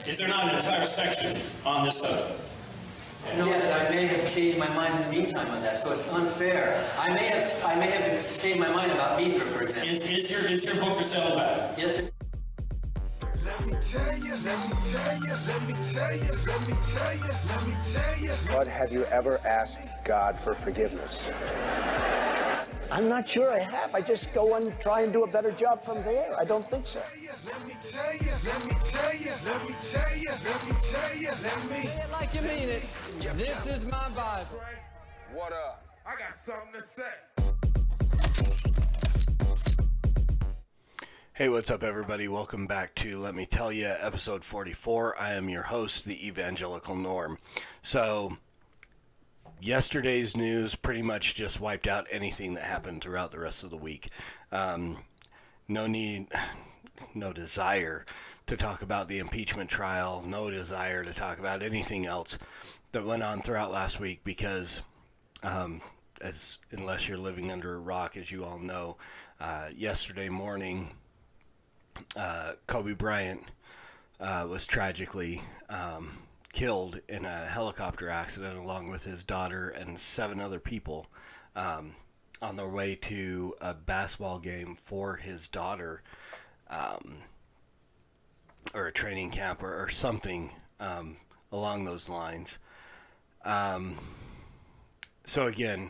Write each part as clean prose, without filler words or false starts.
Is there not an entire section on this subject? Yes, I may have changed my mind in the meantime on that, so it's unfair. I may have changed my mind about Mithra, for example. Is your book for sale back? Yes, sir. Let me tell you, let me tell you, let me tell you, let me tell you, let me tell you. But have you ever asked God for forgiveness? I'm not sure I have. I just go and try and do a better job from there. I don't think so. Let me tell you, let me tell you, let me tell you, let me tell you, let me. Say it like you mean it. This is my Bible. What up? I got something to say. Hey, what's up, everybody? Welcome back to Let Me Tell You, episode 44. I am your host, the Evangelical Norm. So, yesterday's news pretty much just wiped out anything that happened throughout the rest of the week. No desire to talk about the impeachment trial, no desire to talk about anything else that went on throughout last week because, unless you're living under a rock, as you all know, yesterday morning, Kobe Bryant was tragically killed in a helicopter accident along with his daughter and 7 other people on their way to a basketball game for his daughter, or a training camp or something along those lines. So again,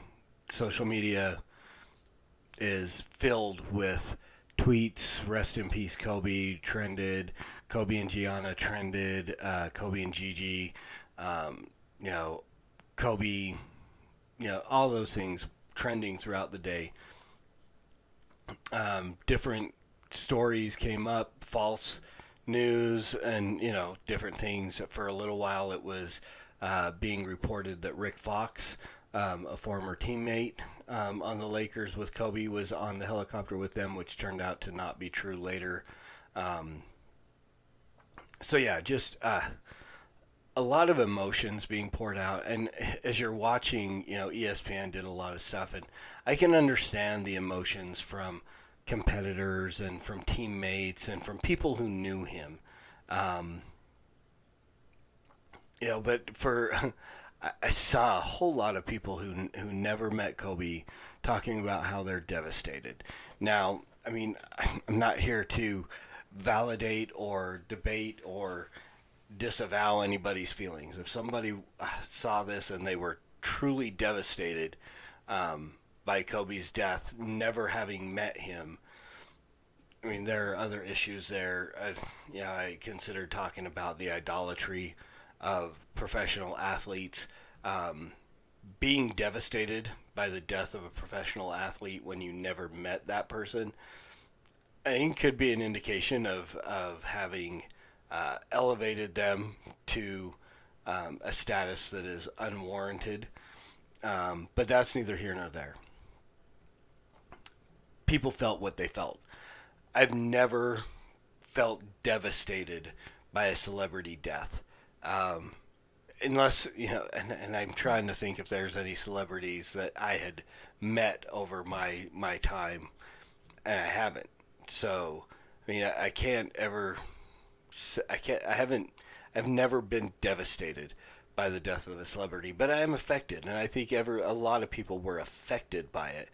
social media is filled with tweets. Rest in peace, Kobe trended. Kobe and Gianna trended. Kobe and Gigi. Kobe. All those things trending throughout the day. Different stories came up, false news, and different things. For a little while, it was being reported that Rick Fox, a former teammate on the Lakers with Kobe, was on the helicopter with them, which turned out to not be true later. Just a lot of emotions being poured out. And as you're watching, ESPN did a lot of stuff, and I can understand the emotions from competitors and from teammates and from people who knew him. But I saw a whole lot of people who never met Kobe talking about how they're devastated. Now, I'm not here to validate or debate or disavow anybody's feelings. If somebody saw this and they were truly devastated by Kobe's death, never having met him, there are other issues there. I considered talking about the idolatry of professional athletes. Being devastated by the death of a professional athlete when you never met that person, I think could be an indication of having elevated them to a status that is unwarranted. But that's neither here nor there. People felt what they felt. I've never felt devastated by a celebrity death. Unless, and I'm trying to think if there's any celebrities that I had met over my time, and I haven't. So, I've never been devastated by the death of a celebrity, but I am affected, and I think a lot of people were affected by it.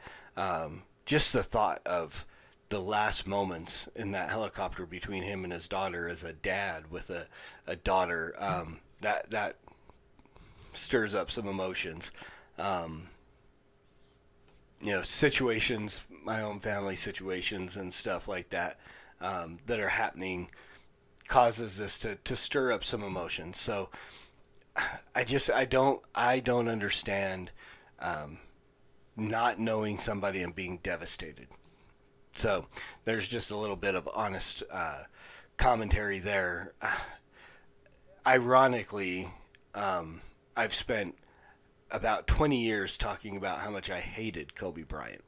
Just the thought of the last moments in that helicopter between him and his daughter as a dad with a daughter, that stirs up some emotions. Situations, my own family situations and stuff like that, that are happening causes this to stir up some emotions. So I don't understand not knowing somebody and being devastated. So there's just a little bit of honest commentary there. Ironically, I've spent about 20 years talking about how much I hated Kobe Bryant.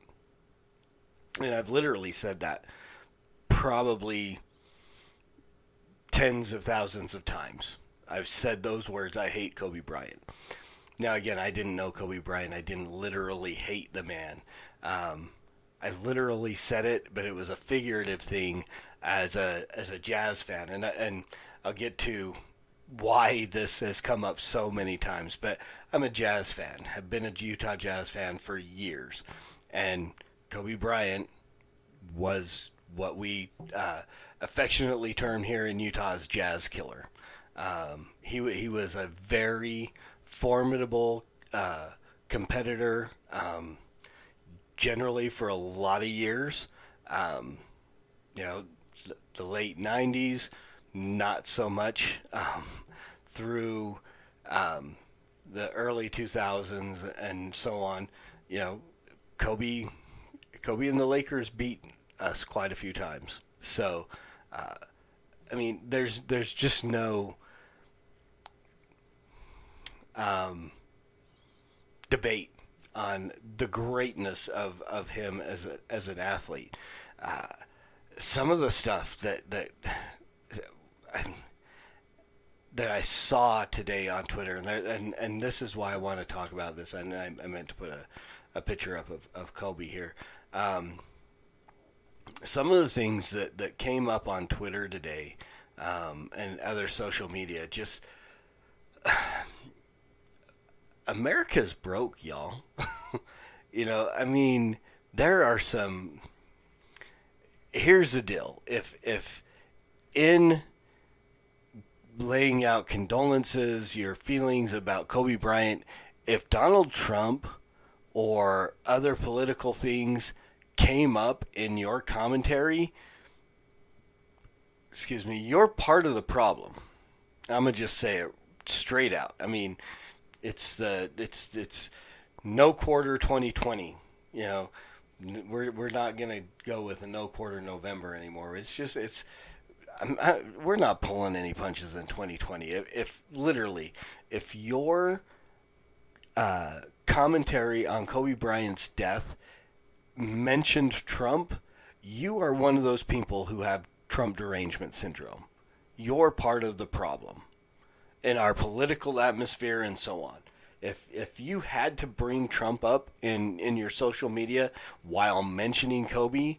And I've literally said that probably tens of thousands of times. I've said those words, I hate Kobe Bryant. Now, again, I didn't know Kobe Bryant. I didn't literally hate the man. I literally said it, but it was a figurative thing as a jazz fan. And I'll get to why this has come up so many times, but I'm a Jazz fan. Have been a Utah Jazz fan for years, and Kobe Bryant was what we affectionately term here in Utah as Jazz Killer. He was a very formidable competitor, generally for a lot of years. You know, the late 90s, not so much, through the early 2000s and so on. You know, Kobe and the Lakers beat us quite a few times. So, I mean, there's just no debate on the greatness of him as an athlete. Some of the stuff that I saw today on Twitter, and this is why I want to talk about this, and I meant to put a picture up of Kobe here. Some of the things that came up on Twitter today, and other social media, just America's broke, y'all. You know, I mean, there are some. Here's the deal: if in laying out condolences, your feelings about Kobe Bryant, if Donald Trump or other political things came up in your commentary, you're part of the problem. I'm gonna just say it straight out. I mean, it's no quarter 2020. You know, we're not gonna go with a no quarter November anymore. We're not pulling any punches in 2020. If your commentary on Kobe Bryant's death mentioned Trump, you are one of those people who have Trump derangement syndrome. You're part of the problem in our political atmosphere and so on. If you had to bring Trump up in your social media while mentioning Kobe,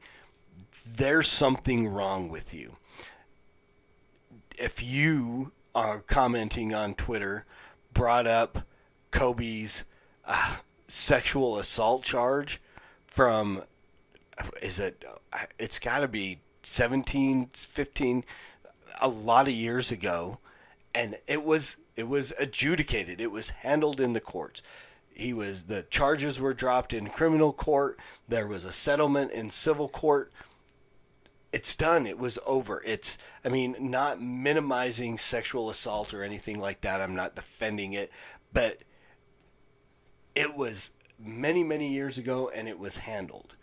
there's something wrong with you. If you are commenting on Twitter, brought up Kobe's sexual assault charge from, it's got to be 17, 15, a lot of years ago, and it was adjudicated. It was handled in the courts. The charges were dropped in criminal court. There was a settlement in civil court. It's done. It was over. Not minimizing sexual assault or anything like that. I'm not defending it, but it was many, many years ago, and it was handled.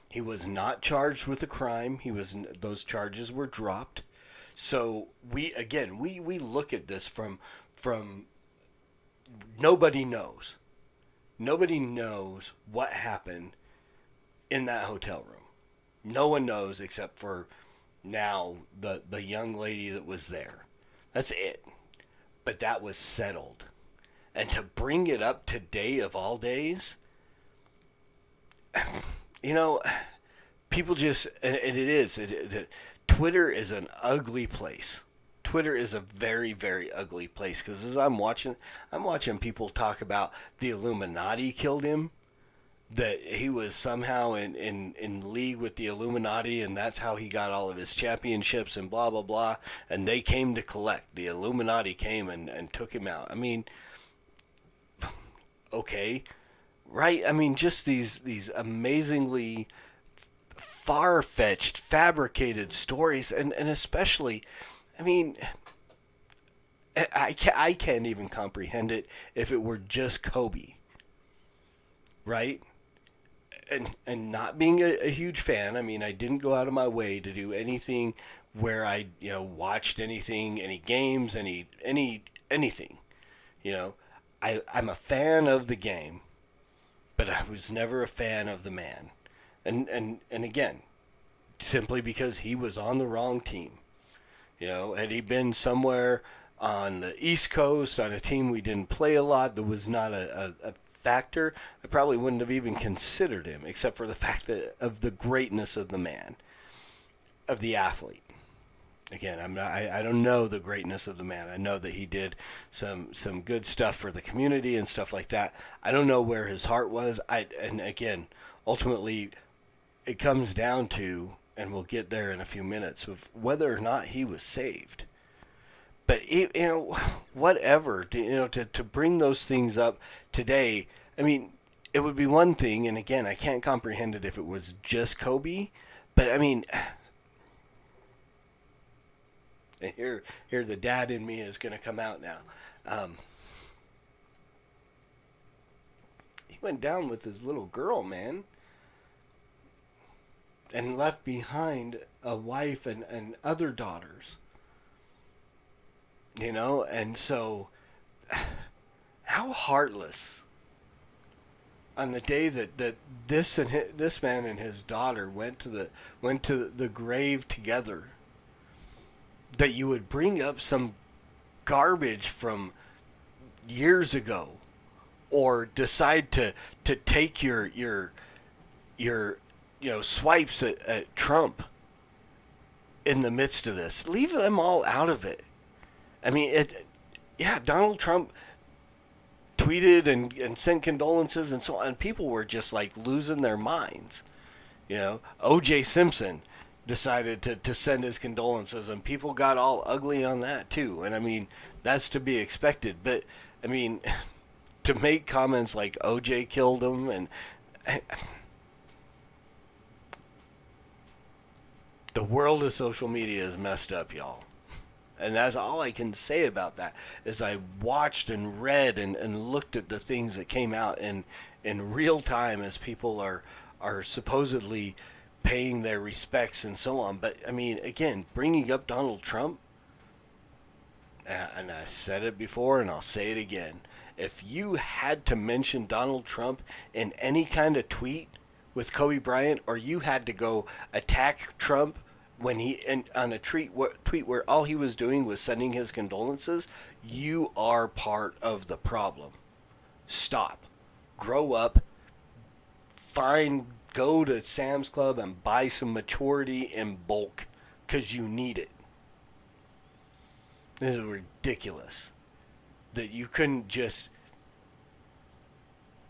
He was not charged with a crime. Those charges were dropped. So we look at this from nobody knows. Nobody knows what happened in that hotel room. No one knows except for now the young lady that was there. That's it. But that was settled. And to bring it up today of all days, you know, people just, Twitter is an ugly place. Twitter is a very, very ugly place, because as I'm watching people talk about the Illuminati killed him, that he was somehow in league with the Illuminati, and that's how he got all of his championships and blah, blah, blah, and they came to collect. The Illuminati came and took him out. I mean, okay, right? I mean, just these amazingly far-fetched, fabricated stories, and especially, I mean, I can't even comprehend it if it were just Kobe, right? And not being a huge fan, I mean, I didn't go out of my way to do anything where I, watched anything, any games, anything, I'm a fan of the game, but I was never a fan of the man. And again, simply because he was on the wrong team. Had he been somewhere on the East Coast on a team we didn't play a lot, that was not a factor, I probably wouldn't have even considered him, except for the fact of the greatness of the man, of the athlete. again, I don't know the greatness of the man. I know that he did some good stuff for the community and stuff like that. I don't know where his heart was. And again, ultimately, it comes down to, and we'll get there in a few minutes, of whether or not he was saved. But whatever, to bring those things up today. I mean, it would be one thing, and again, I can't comprehend it if it was just Kobe. But I mean, and here the dad in me is going to come out now. He went down with his little girl, man, and left behind a wife and other daughters. And so how heartless on the day that this man and his daughter went to the grave together, that you would bring up some garbage from years ago, or decide to take your swipes at Trump in the midst of this. Leave them all out of it. I mean, Donald Trump tweeted and sent condolences and so on. People were just like losing their minds. O.J. Simpson decided to send his condolences, and people got all ugly on that too. And I mean, that's to be expected. But I mean, to make comments like O.J. killed him, and the world of social media is messed up, y'all. And that's all I can say about that. As I watched and read and looked at the things that came out in real time as people are supposedly paying their respects and so on. But I mean, again, bringing up Donald Trump, and I said it before and I'll say it again. If you had to mention Donald Trump in any kind of tweet with Kobe Bryant, or you had to go attack Trump when on a tweet where all he was doing was sending his condolences, you are part of the problem. Stop. Grow up. Go to Sam's Club and buy some maturity in bulk, because you need it. This is ridiculous that you couldn't just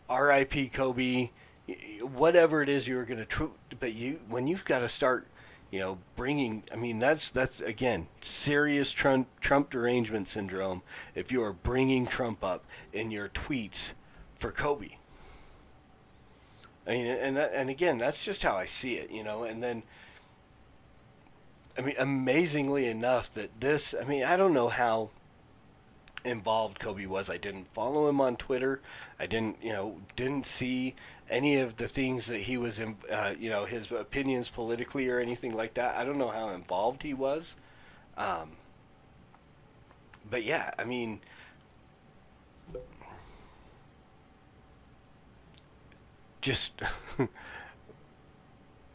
R.I.P. Kobe, whatever it is you were going to but when you've got to start bringing, I mean, that's again, serious Trump derangement syndrome if you are bringing Trump up in your tweets for Kobe. I mean, and again, that's just how I see it, and then, I mean, amazingly enough I don't know how involved Kobe was. I didn't follow him on Twitter. I didn't see any of the things that he was in, his opinions politically or anything like that. I don't know how involved he was. But yeah, I mean, just,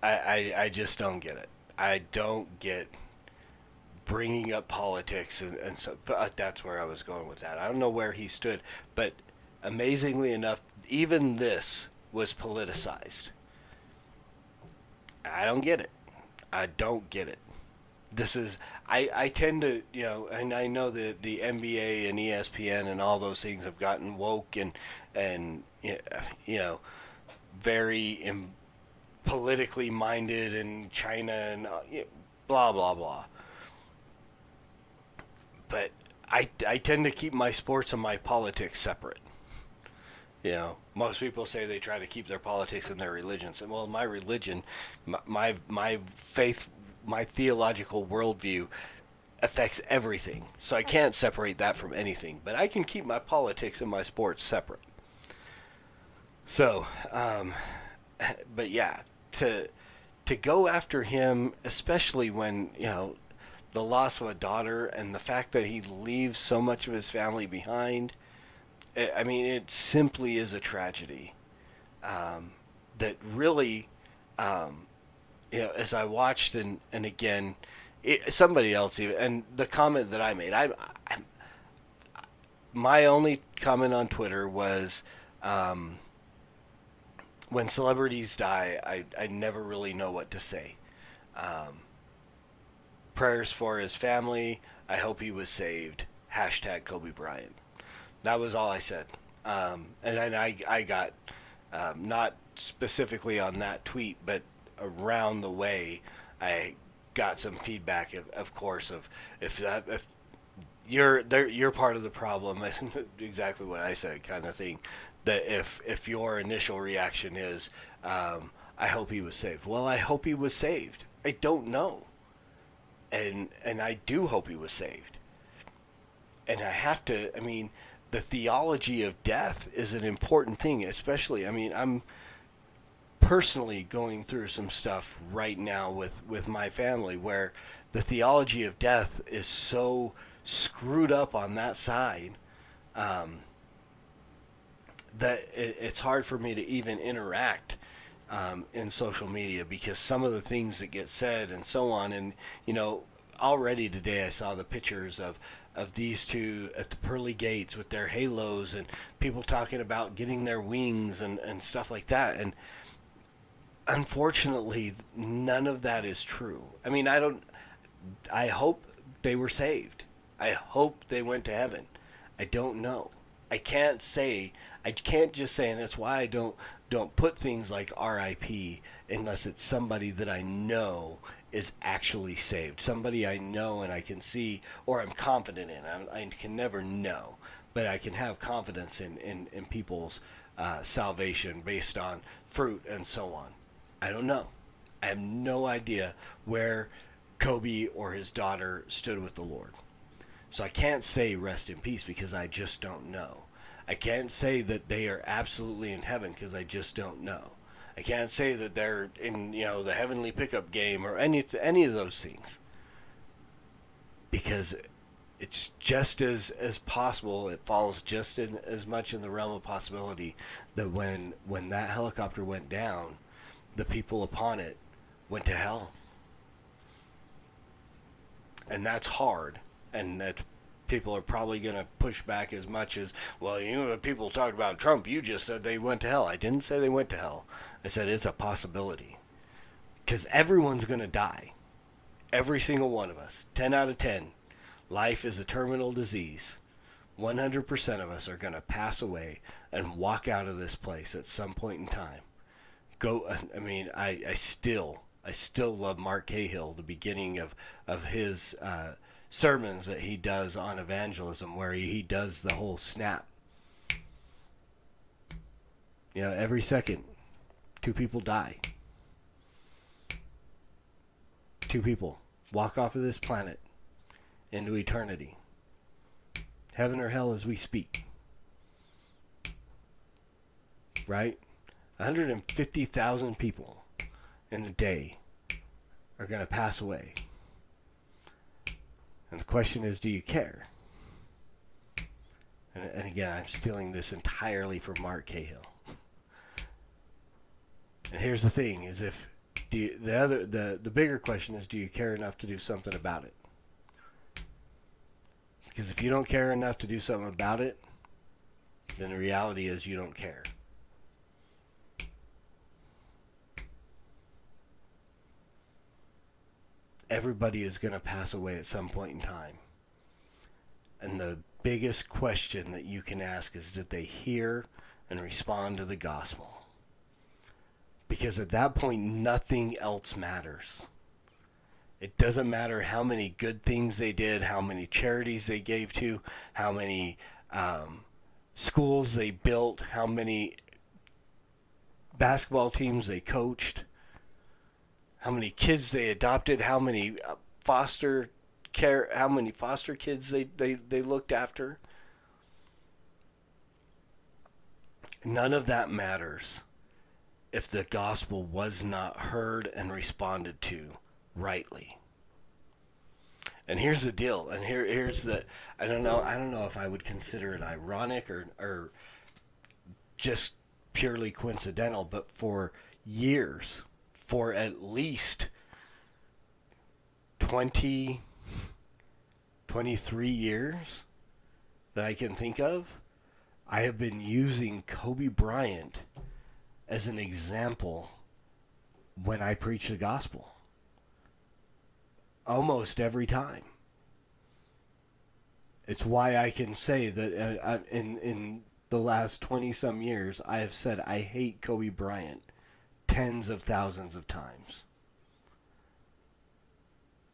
I just don't get it. I don't get bringing up politics and so, but that's where I was going with that. I don't know where he stood, but amazingly enough, even this was politicized. I don't get it. I don't get it. This is, I tend to, and I know that the NBA and ESPN and all those things have gotten woke and very politically minded in China and blah, blah, blah. But I tend to keep my sports and my politics separate. Most people say they try to keep their politics and their religions. And well, my religion, my faith, my theological worldview affects everything. So I can't separate that from anything. But I can keep my politics and my sports separate. So, but yeah, to go after him, especially when, the loss of a daughter and the fact that he leaves so much of his family behind, I mean, it simply is a tragedy. That really, as I watched and again, somebody else even, and the comment that I made, my only comment on Twitter was, when celebrities die, I never really know what to say. prayers for his family. I hope he was saved. Hashtag Kobe Bryant. That was all I said. And then I got, not specifically on that tweet, but around the way, I got some feedback, of course, of if you're part of the problem, exactly what I said, kind of thing. That if your initial reaction is, I hope he was saved. Well, I hope he was saved. I don't know, and I do hope he was saved. And I have to. I mean, the theology of death is an important thing, especially. I mean, I'm personally going through some stuff right now with my family where the theology of death is so screwed up on that side that it's hard for me to even interact in social media because some of the things that get said and so on. And, you know, already today I saw the pictures of these two at the pearly gates with their halos and people talking about getting their wings and stuff like that. And unfortunately, none of that is true. I mean, I hope they were saved. I hope they went to heaven. I don't know. I can't just say, and that's why I don't put things like RIP unless it's somebody that I know is actually saved. Somebody I know and I can see, or I'm confident in. I can never know, but I can have confidence in people's salvation based on fruit and so on. I don't know. I have no idea where Kobe or his daughter stood with the Lord. So I can't say rest in peace because I just don't know. I can't say that they are absolutely in heaven because I just don't know. I can't say that they're in, you know, the heavenly pickup game or any of those things. Because it's just as possible, it falls just as much in the realm of possibility that when that helicopter went down, the people upon it went to hell. And that's hard. And that people are probably going to push back as much as, well, you know, people talked about Trump. You just said they went to hell. I didn't say they went to hell. I said it's a possibility. Because everyone's going to die. Every single one of us. 10 out of 10. Life is a terminal disease. 100% of us are going to pass away and walk out of this place at some point in time. I mean, I still love Mark Cahill, the beginning of his sermons that he does on evangelism, where he does the whole snap. You know, every second, 2 people die. 2 people walk off of this planet into eternity. Heaven or hell as we speak. Right? 150,000 people in a day are going to pass away. And the question is, do you care? And again, I'm stealing this entirely from Mark Cahill. And here's the thing: is the bigger question is, do you care enough to do something about it? Because if you don't care enough to do something about it, then the reality is you don't care. Everybody is going to pass away at some point in time. And the biggest question that you can ask is, did they hear and respond to the gospel? Because at that point, nothing else matters. It doesn't matter how many good things they did, how many charities they gave to, how many schools they built, how many basketball teams they coached, how many kids they adopted, how many foster kids they looked after. None of that matters if the gospel was not heard and responded to rightly. And here's the deal, and here's the I don't know if I would consider it ironic or just purely coincidental, but for years, for at least 23 years that I can think of, I have been using Kobe Bryant as an example when I preach the gospel. almost every time. It's why I can say that in the last 20-some years, I have said I hate Kobe Bryant tens of thousands of times.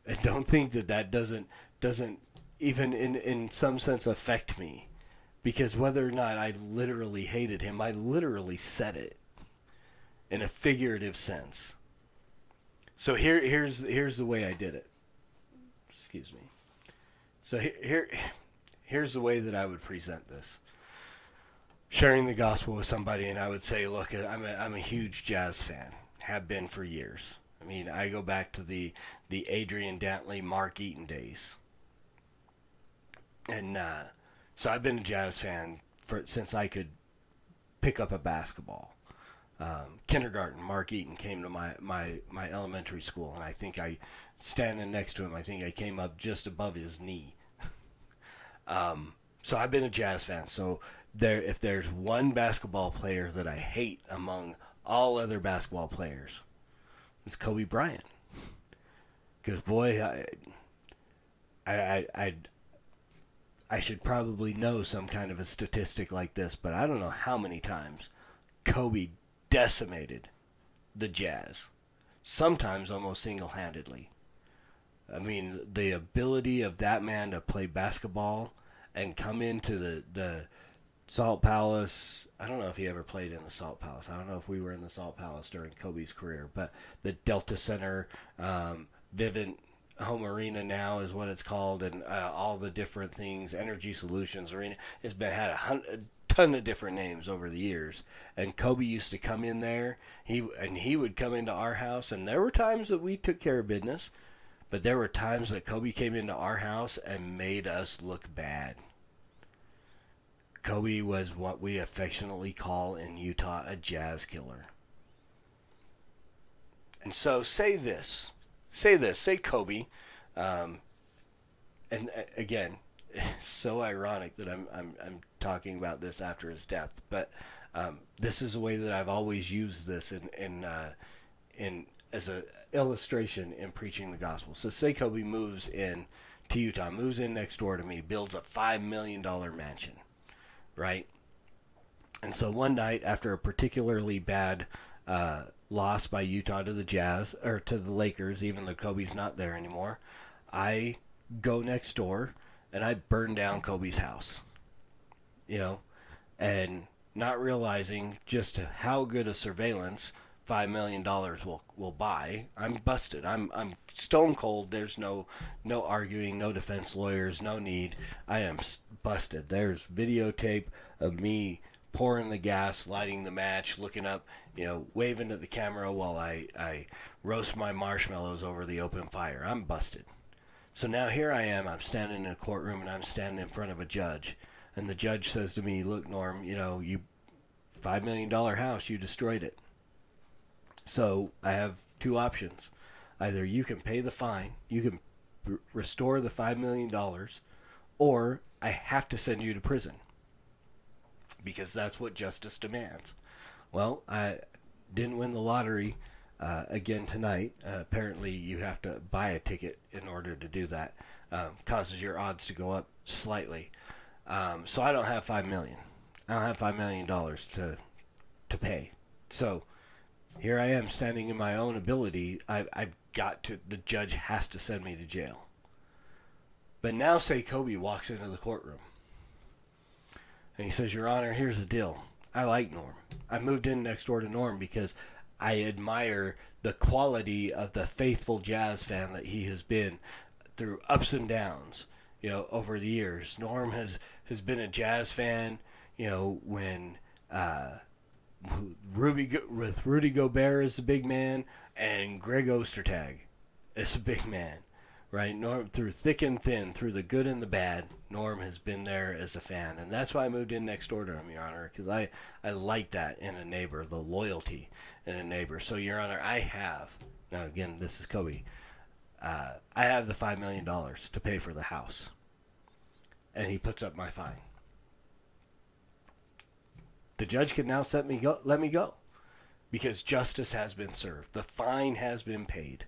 And don't think that doesn't even in some sense affect me. Because whether or not I literally hated him, I literally said it in a figurative sense. So here's the way I did it. Excuse me. So here's the way that I would present this. Sharing the gospel with somebody, and I would say, look, I'm a huge jazz fan. Have been for years. I mean, I go back to the Adrian Dantley, Mark Eaton days. And so I've been a jazz fan since I could pick up a basketball. Kindergarten, Mark Eaton came to my elementary school, and I think standing next to him, I think I came up just above his knee. So I've been a jazz fan. So if there's one basketball player that I hate among all other basketball players, it's Kobe Bryant. Because boy, I should probably know some kind of a statistic like this, but I don't know how many times Kobe decimated the Jazz, sometimes almost single-handedly. I mean, the ability of that man to play basketball and come into the Salt Palace. I don't know if he ever played in the Salt Palace. I don't know if we were in the Salt Palace during Kobe's career, but the Delta Center, Vivint Home Arena now is what it's called, and all the different things, Energy Solutions Arena, it's been had a ton of different names over the years. And Kobe used to come in there. He would come into our house, and there were times that we took care of business, but there were times that Kobe came into our house and made us look bad. Kobe was what we affectionately call in Utah a jazz killer. And so say Kobe, and again, it's so ironic that I'm talking about this after his death, but this is a way that I've always used this in as an illustration in preaching the gospel. So say Kobe moves in to Utah, moves in next door to me, builds a $5 million mansion, right? And so one night after a particularly bad loss by Utah to the Jazz, or to the Lakers, even though Kobe's not there anymore, I go next door and I burn down Kobe's house, and not realizing just how good a surveillance $5 million will buy. I'm busted. I'm stone cold. There's no arguing, no defense lawyers, no need. I am busted. There's videotape of me pouring the gas, lighting the match, looking up, waving at the camera while I roast my marshmallows over the open fire. I'm busted. So now here I am. I'm standing in a courtroom, and I'm standing in front of a judge. And the judge says to me, look, Norm, you $5 million house, you destroyed it. So I have two options. Either you can pay the fine, you can restore the $5 million, or I have to send you to prison. Because that's what justice demands. Well, I didn't win the lottery again tonight. Apparently you have to buy a ticket in order to do that. Causes your odds to go up slightly. So I don't have $5 million. I don't have $5 million to pay. So here I am standing in my own ability. I've got to, the judge has to send me to jail. But now say Kobe walks into the courtroom. And he says, Your Honor, here's the deal. I like Norm. I moved in next door to Norm because I admire the quality of the faithful jazz fan that he has been through ups and downs, over the years. Norm has been a jazz fan, when Rudy Gobert is the big man and Greg Ostertag is a big man, right? Norm, through thick and thin, through the good and the bad, Norm has been there as a fan. And that's why I moved in next door to him, Your Honor, because I like that in a neighbor, the loyalty in a neighbor. So, Your Honor, I have, now again, this is Kobe, I have the $5 million to pay for the house. And he puts up my fine. The judge can now let me go because justice has been served. The fine has been paid.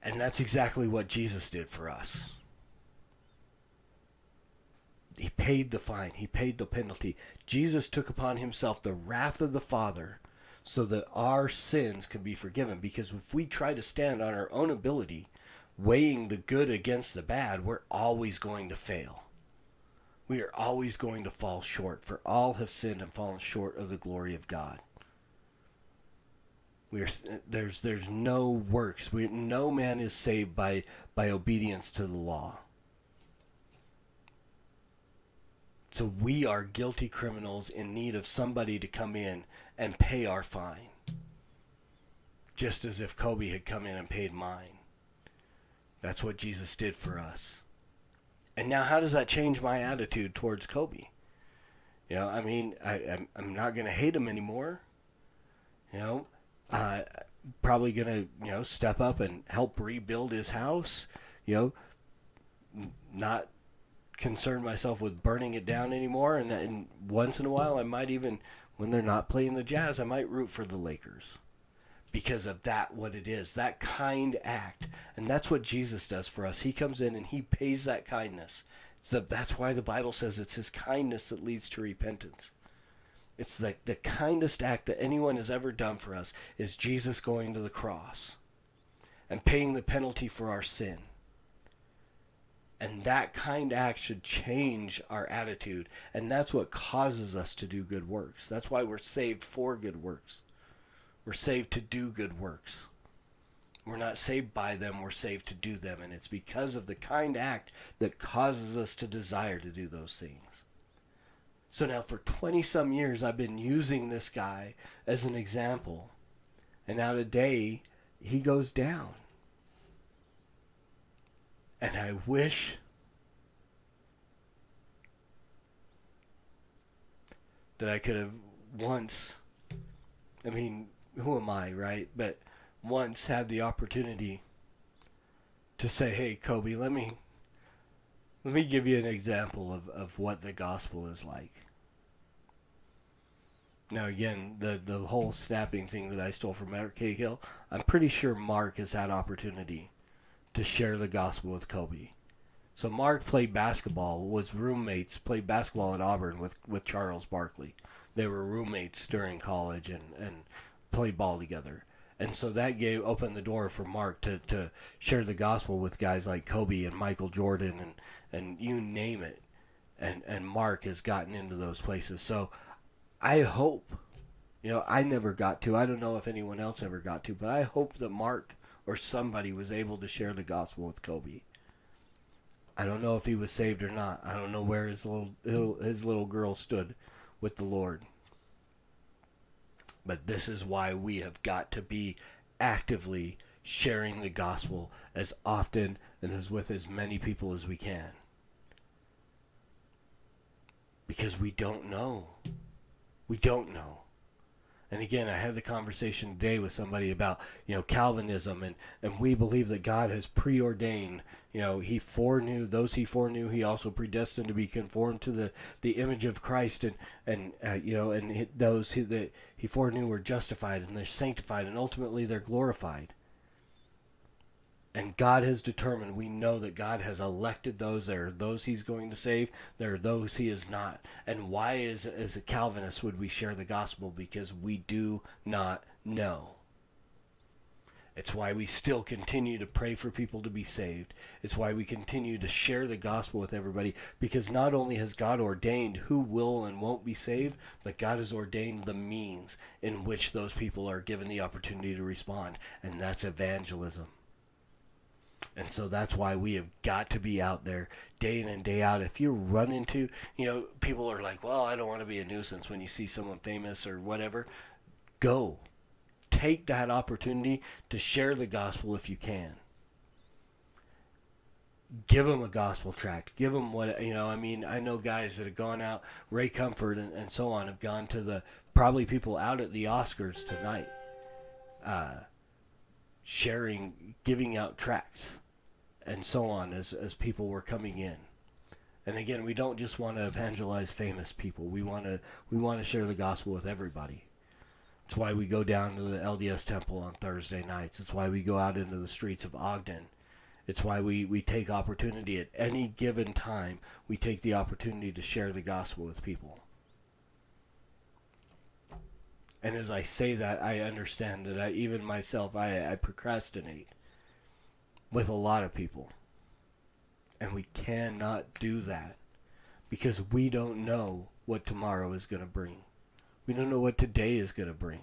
And that's exactly what Jesus did for us. He paid the fine. He paid the penalty. Jesus took upon himself the wrath of the Father so that our sins could be forgiven. Because if we try to stand on our own ability, weighing the good against the bad, we're always going to fail. We are always going to fall short. For all have sinned and fallen short of the glory of God. There's no works. No man is saved by obedience to the law. So we are guilty criminals in need of somebody to come in and pay our fine. Just as if Kobe had come in and paid mine. That's what Jesus did for us. And now how does that change my attitude towards Kobe? You know, I mean, I'm not going to hate him anymore. You know, probably going to, step up and help rebuild his house. You know, not concern myself with burning it down anymore. And once in a while, I might even, when they're not playing the Jazz, I might root for the Lakers. Because of that, what it is, that kind act. And that's what Jesus does for us. He comes in and he pays that kindness. That's why the Bible says it's his kindness that leads to repentance. It's the kindest act that anyone has ever done for us is Jesus going to the cross and paying the penalty for our sin. And that kind act should change our attitude. And that's what causes us to do good works. That's why we're saved for good works. We're saved to do good works. We're not saved by them, we're saved to do them. And it's because of the kind act that causes us to desire to do those things. So now for 20-some years, I've been using this guy as an example. And now today, he goes down. And I wish that I could have once, who am I, right? But once had the opportunity to say, hey, Kobe, let me give you an example of what the gospel is like. Now, again, the whole snapping thing that I stole from Mark Cahill, I'm pretty sure Mark has had opportunity to share the gospel with Kobe. So Mark played basketball, played basketball at Auburn with Charles Barkley. They were roommates during college and played ball together. And so that opened the door for Mark to share the gospel with guys like Kobe and Michael Jordan and you name it. And Mark has gotten into those places. So I hope, I never got to, I don't know if anyone else ever got to, but I hope that Mark or somebody was able to share the gospel with Kobe. I don't know if he was saved or not. I don't know where his little girl stood with the Lord. But this is why we have got to be actively sharing the gospel as often and as with as many people as we can. Because we don't know. We don't know. And again, I had the conversation today with somebody about, Calvinism, and we believe that God has preordained, he foreknew, those he foreknew, he also predestined to be conformed to the image of Christ, and those that he foreknew were justified, and they're sanctified, and ultimately they're glorified. And God has determined, we know that God has elected those. There are those he's going to save. There are those he is not. And why, as a Calvinist, would we share the gospel? Because we do not know. It's why we still continue to pray for people to be saved. It's why we continue to share the gospel with everybody. Because not only has God ordained who will and won't be saved, but God has ordained the means in which those people are given the opportunity to respond. And that's evangelism. And so that's why we have got to be out there day in and day out. If you run into, people are like, well, I don't want to be a nuisance when you see someone famous or whatever. Go. Take that opportunity to share the gospel if you can. Give them a gospel tract. Give them what, I know guys that have gone out, Ray Comfort and so on, have gone to probably people out at the Oscars tonight, giving out tracts and so on as people were coming in. And again, we don't just want to evangelize famous people. We want to share the gospel with everybody. It's why we go down to the LDS temple on Thursday nights. It's why we go out into the streets of Ogden. It's why we take opportunity at any given time. We take the opportunity to share the gospel with people. And as I say that, I understand that even myself, I procrastinate with a lot of people. And we cannot do that because we don't know what tomorrow is going to bring. We don't know what today is going to bring.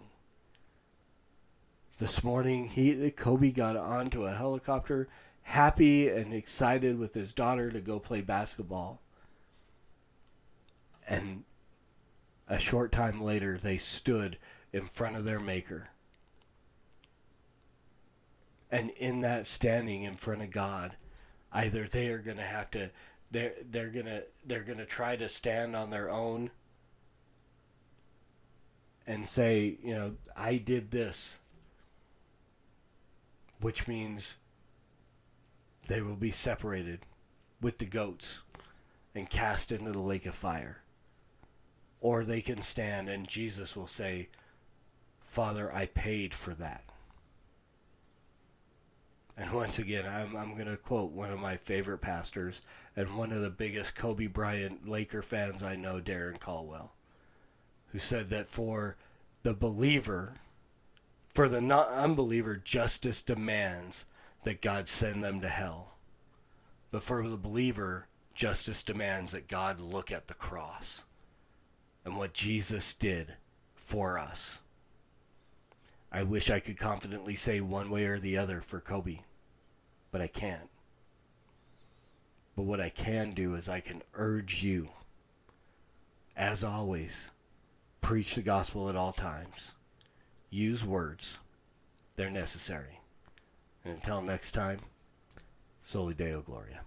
This morning, Kobe got onto a helicopter, happy and excited with his daughter to go play basketball. And a short time later, they stood in front of their Maker. And in that standing in front of God, either they are going to have to, they're going to try to stand on their own and say, you know, I did this, which means they will be separated with the goats and cast into the lake of fire. Or they can stand and Jesus will say, Father, I paid for that. And once again, I'm going to quote one of my favorite pastors and one of the biggest Kobe Bryant Laker fans I know, Darren Caldwell, who said that for the believer, for the unbeliever, justice demands that God send them to hell. But for the believer, justice demands that God look at the cross and what Jesus did for us. I wish I could confidently say one way or the other for Kobe, but I can't. But what I can do is I can urge you, as always, preach the gospel at all times. Use words. They're necessary. And until next time, Soli Deo Gloria.